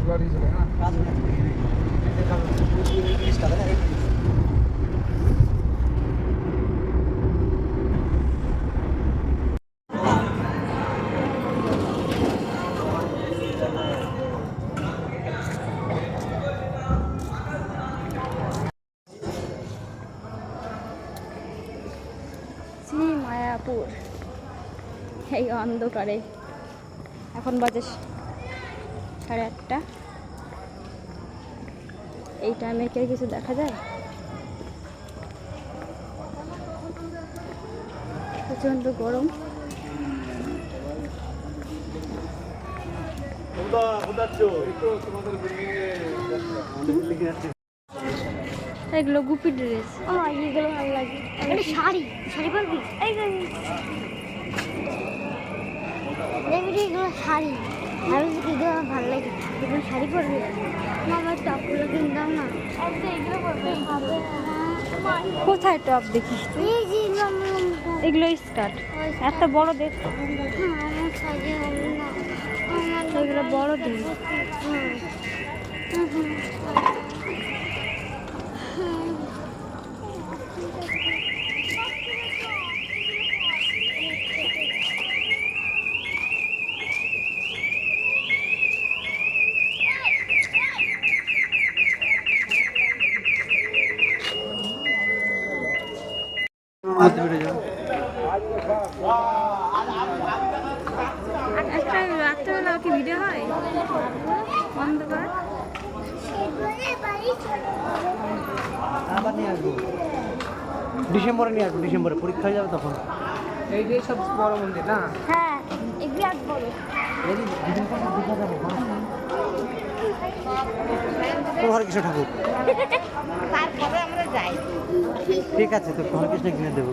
Lorry ছিল না মায়াপুর এই অন্ধকারে এখন বাজে 8:30। এই টাইমে কে কিছু দেখা যায়? প্রচন্ড গরম। এগুলো গুপি ড্রেস। এগুলো ভালো লাগে। শাড়ি শাড়ি পরবি? এগুলো শাড়ি এগুলো ভালো লাগে। এগুলো শাড়ি পরবি? আমার টপগুলো কিনতাম না। এগুলো পরবে। কোথায় টপ দেখি? এগুলো স্কার্ট এত বড় দেখ। এগুলো বড় দিন। রাত্রেবেলা কি ভিডিও হয়? অন্ধকার ডিসেম্বরে নিয়ে আসবো। ডিসেম্বরে পরীক্ষা হয়ে যাবে তখন। এই যে সব বড় মন্দির না? হ্যাঁ বিরাট বড়। হরে কৃষ্ণ ঠাকুর। তারপরে আমরা যাই। ঠিক আছে, তো হরে কৃষ্ণ কিনে দেবো।